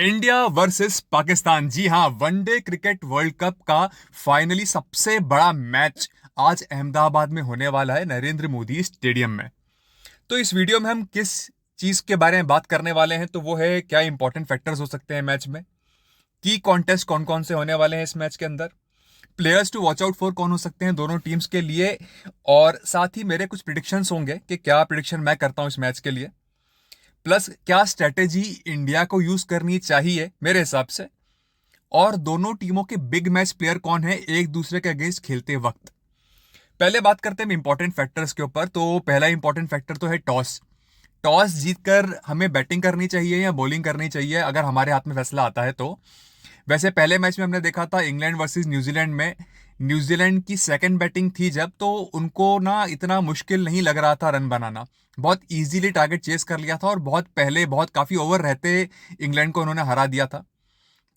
India versus Pakistan. जी हाँ, one day cricket world cup का finally सबसे बड़ा मैच आज अहमदाबाद में होने वाला है, नरेंद्र मोदी स्टेडियम में। तो इस वीडियो में हम किस चीज के बारे में बात करने वाले हैं, तो वो है क्या इंपॉर्टेंट फैक्टर्स हो सकते हैं मैच में, की कॉन्टेस्ट कौन कौन से होने वाले हैं इस मैच के अंदर, players to watch out for कौन हो सकते हैं दोनों टीम्स के लिए, और साथ ही मेरे कुछ प्रिडिक्शंस होंगे कि क्या प्रिडिक्शन मैं करता हूं इस मैच के लिए, प्लस क्या स्ट्रेटेजी इंडिया को यूज करनी चाहिए मेरे हिसाब से, और दोनों टीमों के बिग मैच प्लेयर कौन है एक दूसरे के अगेंस्ट खेलते वक्त। पहले बात करते हैं इंपॉर्टेंट फैक्टर्स के ऊपर। तो पहला इंपॉर्टेंट फैक्टर तो है टॉस। टॉस जीतकर हमें बैटिंग करनी चाहिए या बॉलिंग करनी चाहिए, अगर हमारे हाथ में फैसला आता है तो। वैसे पहले मैच में हमने देखा था इंग्लैंड वर्सेस न्यूजीलैंड में, न्यूजीलैंड की सेकंड बैटिंग थी जब, तो उनको ना इतना मुश्किल नहीं लग रहा था रन बनाना, बहुत इजीली टारगेट चेस कर लिया था और बहुत पहले बहुत काफी ओवर रहते इंग्लैंड को उन्होंने हरा दिया था।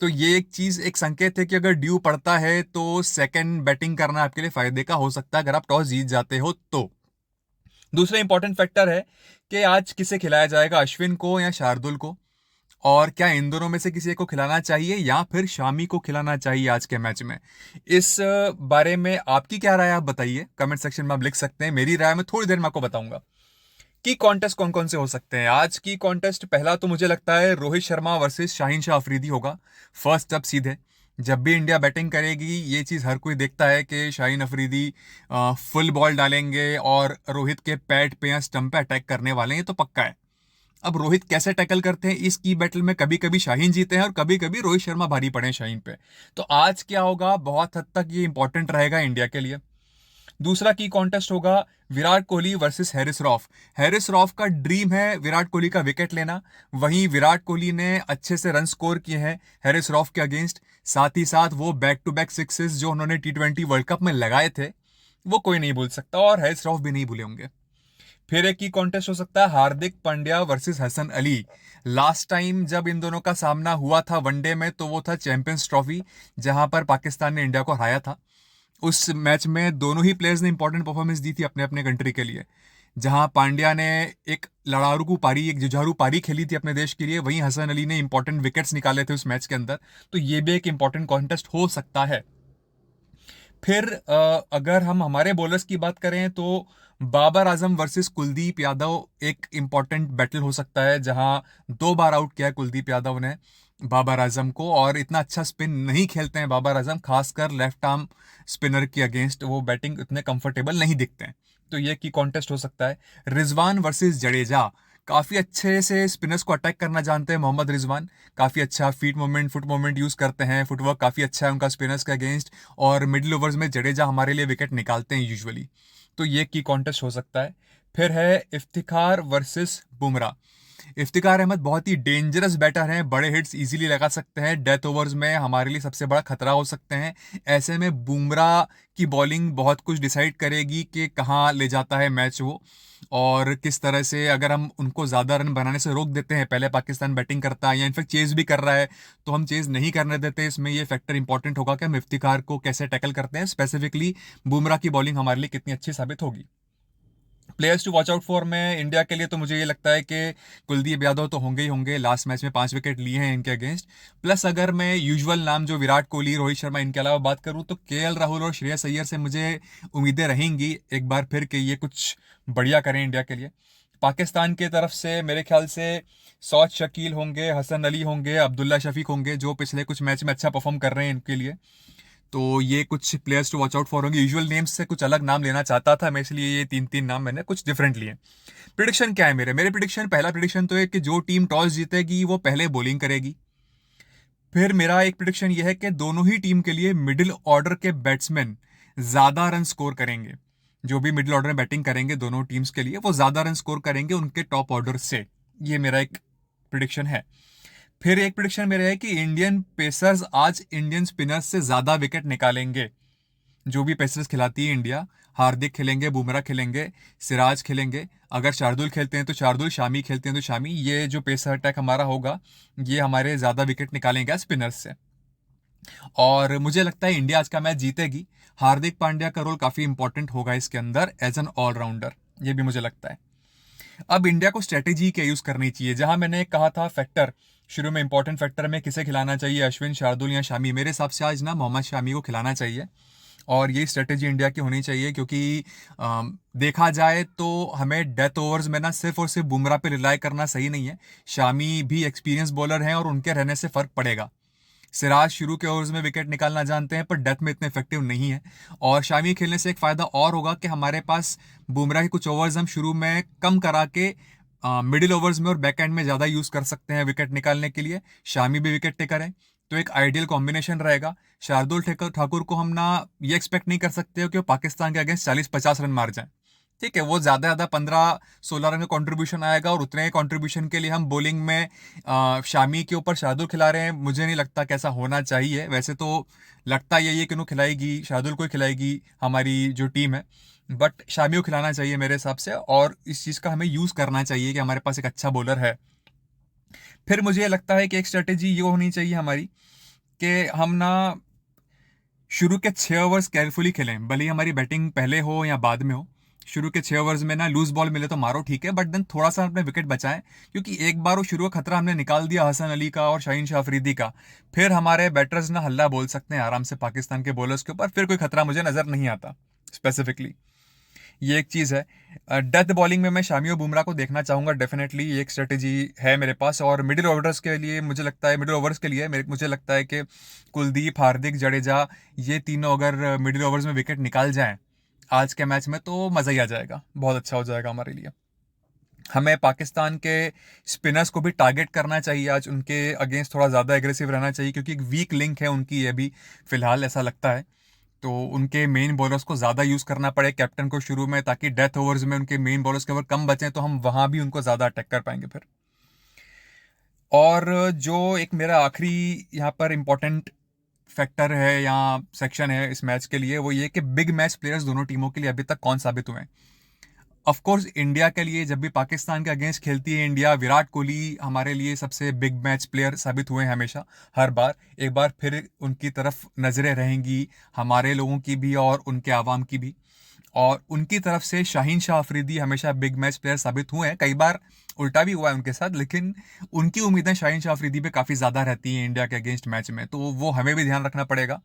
तो ये एक चीज, एक संकेत है कि अगर ड्यू पड़ता है तो सेकंड बैटिंग करना आपके लिए फायदे का हो सकता है अगर आप टॉस जीत जाते हो तो। दूसरा इंपॉर्टेंट फैक्टर है कि आज किसे खिलाया जाएगा, अश्विन को या शार्दुल को, और क्या इन दोनों में से किसी एक को खिलाना चाहिए या फिर शामी को खिलाना चाहिए आज के मैच में। इस बारे में आपकी क्या राय है, आप बताइए कमेंट सेक्शन में, आप लिख सकते हैं। मेरी राय में थोड़ी देर में आपको बताऊंगा की कॉन्टेस्ट कौन कौन से हो सकते हैं आज की कॉन्टेस्ट। पहला तो मुझे लगता है रोहित शर्मा वर्सेस शाहीन शाह अफरीदी होगा फर्स्ट अप सीधे। जब भी इंडिया बैटिंग करेगी ये चीज हर कोई देखता है कि शाहीन अफरीदी फुल बॉल डालेंगे और रोहित के पैड पे या स्टंप पे अटैक करने वाले हैं, ये तो पक्का है। अब रोहित कैसे टैकल करते हैं इस की बैटल में, कभी कभी शाहीन जीते हैं और कभी कभी रोहित शर्मा भारी पड़े हैं शाहीन पे। तो आज क्या होगा, बहुत हद तक ये इंपॉर्टेंट रहेगा इंडिया के लिए। दूसरा की कॉन्टेस्ट होगा Virat Kohli versus Harris rough. Harris rough का ड्रीम है विराट कोहली का विकेट लेना, वहीं विराट कोहली ने अच्छे से रन स्कोर किए हैं हैरिस रॉफ के अगेंस्ट। साथ ही साथ वो बैक टू बैक सिक्सेस जो उन्होंने T20 वर्ल्ड कप में लगाए थे वो कोई नहीं भूल सकता, और हैरिस रॉफ भी नहीं भूले होंगे। फिर एक ही कॉन्टेस्ट हो सकता है Hardik Pandya versus Hasan Ali. Last time जब इन दोनों का सामना हुआ था वनडे में तो वो था चैंपियंस ट्रॉफी, जहां पर पाकिस्तान ने इंडिया को हराया था। उस मैच में दोनों ही प्लेयर्स ने इंपॉर्टेंट परफॉर्मेंस दी थी अपने अपने कंट्री के लिए। जहां पांड्या ने एक लड़ाकू पारी, एक जुझारू पारी खेली थी अपने देश के लिए, वहीं हसन अली ने इंपॉर्टेंट विकेट्स निकाले थे उस मैच के अंदर। तो ये भी एक इंपॉर्टेंट कॉन्टेस्ट हो सकता है। फिर अगर हम हमारे बॉलर्स की बात करें तो बाबर आजम वर्सेस कुलदीप यादव एक इंपॉर्टेंट बैटल हो सकता है, जहां 2 बार आउट किया है कुलदीप यादव ने बाबर आजम को, और इतना अच्छा स्पिन नहीं खेलते हैं बाबर आजम, खासकर लेफ्ट आर्म स्पिनर के अगेंस्ट वो बैटिंग इतने कंफर्टेबल नहीं दिखते हैं। तो ये की कॉन्टेस्ट हो सकता है। रिजवान वर्सेस जडेजा, काफी अच्छे से स्पिनर्स को अटैक करना जानते हैं मोहम्मद रिजवान, काफी अच्छा फुट मूवमेंट यूज करते हैं, फुटवर्क काफी अच्छा है उनका स्पिनर्स के अगेंस्ट, और मिडिल ओवर्स में जडेजा हमारे लिए विकेट निकालते हैं यूजुअली। तो ये की कॉन्टेस्ट हो सकता है। फिर है इफ्तिखार वर्सेस बुमराह। इफ्तिकार अहमद बहुत ही डेंजरस बैटर हैं, बड़े हिट्स इजीली लगा सकते हैं, डेथ ओवर्स में हमारे लिए सबसे बड़ा खतरा हो सकते हैं। ऐसे में बुमराह की बॉलिंग बहुत कुछ डिसाइड करेगी कि कहाँ ले जाता है मैच वो, और किस तरह से अगर हम उनको ज़्यादा रन बनाने से रोक देते हैं, पहले पाकिस्तान बैटिंग करता है या इनफैक्ट चेज भी कर रहा है तो हम चेज नहीं करने देते, इसमें ये फैक्टर इंपॉर्टेंट होगा कि हम इफ्तिकार को कैसे टैकल करते हैं, स्पेसिफिकली बुमराह की बॉलिंग हमारे लिए कितनी अच्छी साबित होगी। Players to watch out for में इंडिया के लिए तो मुझे ये लगता है कि कुलदीप यादव तो होंगे ही होंगे, लास्ट मैच में 5 विकेट लिए हैं इनके अगेंस्ट। प्लस अगर मैं यूजुअल नाम जो विराट कोहली, रोहित शर्मा, इनके अलावा बात करूं तो KL राहुल और श्रेयस अय्यर से मुझे उम्मीदें रहेंगी एक बार फिर कि ये कुछ बढ़िया करें इंडिया के लिए। पाकिस्तान की तरफ से मेरे ख्याल से सौद शकील होंगे, हसन अली होंगे, अब्दुल्ला शफीक होंगे, जो पिछले कुछ मैच में अच्छा परफॉर्म कर रहे हैं इनके लिए। तो ये कुछ players to watch out for होंगे। यूजुअल नेम्स से कुछ अलग नाम लेना चाहता था मैं, इसलिए ये 3 3 नाम मैंने कुछ डिफरेंट लिए। प्रिडिक्शन क्या है मेरे मेरे प्रिडिक्शन, पहला प्रिडिक्शन तो है कि जो टीम टॉस जीतेगी वो पहले बॉलिंग करेगी। फिर मेरा एक प्रिडिक्शन ये है कि दोनों ही टीम के लिए मिडिल ऑर्डर के बैट्समैन ज्यादा रन स्कोर करेंगे। जो भी मिडिल ऑर्डर में बैटिंग करेंगे दोनों टीम्स के लिए, वो ज्यादा रन स्कोर करेंगे उनके टॉप ऑर्डर से। ये मेरा एक प्रिडिक्शन है। फिर एक प्रिडिक्शन मेरा है कि इंडियन पेसर्स आज इंडियन स्पिनर्स से ज्यादा विकेट निकालेंगे। जो भी पेसर्स खिलाती है इंडिया, हार्दिक खेलेंगे, बुमराह खेलेंगे, सिराज खेलेंगे, अगर शार्दुल खेलते हैं तो शार्दुल, शामी खेलते हैं तो शामी, ये जो पेसर अटैक हमारा होगा ये हमारे ज्यादा विकेट निकालेंगे स्पिनर्स से। और मुझे लगता है इंडिया आज का मैच जीतेगी। हार्दिक पांड्या का रोल काफी इंपॉर्टेंट होगा इसके अंदर एज एन ऑलराउंडर, ये भी मुझे लगता है। अब इंडिया को स्ट्रेटेजी क्या यूज करनी चाहिए, जहां मैंने कहा था फैक्टर शुरू में इंपॉर्टेंट फैक्टर में किसे खिलाना चाहिए, अश्विन, शार्दुल या शामी? मेरे हिसाब से आज ना मोहम्मद शामी को खिलाना चाहिए और यही स्ट्रेटेजी इंडिया की होनी चाहिए, क्योंकि देखा जाए तो हमें डेथ ओवर्स में ना सिर्फ और सिर्फ बुमराह पे रिलाई करना सही नहीं है। शामी भी एक्सपीरियंस बॉलर हैं और उनके रहने से फर्क पड़ेगा। सिराज शुरू के ओवर्स में विकेट निकालना जानते हैं पर डेथ में इतने इफेक्टिव नहीं है। और शामी खेलने से एक फ़ायदा और होगा कि हमारे पास बुमराह के कुछ ओवर्स हम शुरू में कम करा के मिडिल ओवर्स में और बैक एंड में ज़्यादा यूज़ कर सकते हैं विकेट निकालने के लिए। शामी भी विकेट टेकर है, तो एक आइडियल कॉम्बिनेशन रहेगा। शार्दुल ठाकुर को हम ना ये एक्सपेक्ट नहीं कर सकते हो कि वो पाकिस्तान के अगेंस्ट 40-50 रन मार जाए। ठीक है, वो ज़्यादा 15-16 रन का कंट्रीब्यूशन आएगा और उतने कंट्रीब्यूशन के लिए हम बॉलिंग में शामी के ऊपर शार्दुल खिला रहे हैं। मुझे नहीं लगता कि ऐसा होना चाहिए। वैसे तो लगता यही है कि उन्होंने खिलाएगी, शार्दुल को ही खिलाएगी हमारी जो टीम है, बट शामी को खिलाना चाहिए मेरे हिसाब से। और इस चीज़ का हमें यूज़ करना चाहिए कि हमारे पास एक अच्छा बॉलर है। फिर मुझे लगता है कि एक स्ट्रेटेजी ये होनी चाहिए हमारी कि हम ना शुरू के 6 ओवर्स केयरफुली खेलें, भले ही हमारी बैटिंग पहले हो या बाद में हो। शुरू के 6 ओवर्स में ना लूज बॉल मिले तो मारो, ठीक है, बट देन थोड़ा सा अपने विकेट बचाएं, क्योंकि एक बार वो शुरू का खतरा हमने निकाल दिया हसन अली का और शाहीन शाह अफरीदी का, फिर हमारे बैटर्स ना हल्ला बोल सकते हैं आराम से पाकिस्तान के बॉलर्स के ऊपर। फिर कोई खतरा मुझे नजर नहीं आता स्पेसिफिकली। ये एक चीज़ है। डेथ बॉलिंग में मैं शामी और बुमराह को देखना चाहूँगा डेफिनेटली। ये एक स्ट्रेटेजी है मेरे पास। और मिडिल ओवर्स के लिए मुझे लगता है, मुझे लगता है कि कुलदीप, हार्दिक, जडेजा, ये तीनों अगर मिडिल ओवर्स में विकेट निकाल जाएं आज के मैच में तो मज़ा ही आ जाएगा, बहुत अच्छा हो जाएगा हमारे लिए। हमें पाकिस्तान के स्पिनर्स को भी टारगेट करना चाहिए आज, उनके अगेंस्ट थोड़ा ज़्यादा एग्रेसिव रहना चाहिए, क्योंकि एक वीक लिंक है उनकी ये भी फिलहाल ऐसा लगता है। तो उनके मेन बॉलर्स को ज़्यादा यूज़ करना पड़े कैप्टन को शुरू में, ताकि डेथ ओवर्स में उनके मेन बॉलर्स के ओवर कम बचें तो हम वहाँ भी उनको ज़्यादा अटैक कर पाएंगे फिर। और जो एक मेरा आखिरी यहाँ पर इम्पोर्टेंट फैक्टर है या सेक्शन है इस मैच के लिए, वो ये कि बिग मैच प्लेयर्स दोनों टीमों के लिए अभी तक कौन साबित हुए हैं। ऑफ कोर्स इंडिया के लिए जब भी पाकिस्तान के अगेंस्ट खेलती है इंडिया, विराट कोहली हमारे लिए सबसे बिग मैच प्लेयर साबित हुए हैं हमेशा, हर बार। एक बार फिर उनकी तरफ नज़रें रहेंगी हमारे लोगों की भी और उनके आवाम की भी। और उनकी तरफ से शाहीन शाह अफरीदी हमेशा बिग मैच प्लेयर साबित हुए हैं, कई बार उल्टा भी हुआ है उनके साथ, लेकिन उनकी उम्मीदें शाहीन शाह अफरीदी पे काफ़ी ज़्यादा रहती हैं इंडिया के अगेंस्ट मैच में, तो वो हमें भी ध्यान रखना पड़ेगा।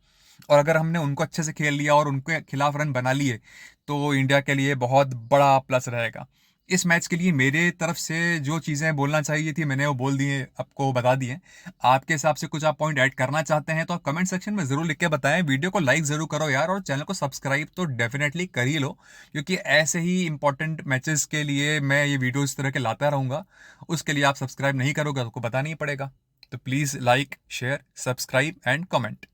और अगर हमने उनको अच्छे से खेल लिया और उनके खिलाफ रन बना लिए तो इंडिया के लिए बहुत बड़ा प्लस रहेगा। इस मैच के लिए मेरे तरफ से जो चीज़ें बोलना चाहिए थी मैंने वो बोल दिए, आपको बता दिए। आपके हिसाब से कुछ आप पॉइंट ऐड करना चाहते हैं तो आप कमेंट सेक्शन में ज़रूर लिख के बताएं। वीडियो को लाइक ज़रूर करो यार, और चैनल को सब्सक्राइब तो डेफिनेटली कर ही लो, क्योंकि ऐसे ही इंपॉर्टेंट मैचेस के लिए मैं ये वीडियो इस तरह के लाता रहूँगा। उसके लिए आप सब्सक्राइब नहीं करोगे तो आपको पता नहीं पड़ेगा। तो please like, share, subscribe and comment.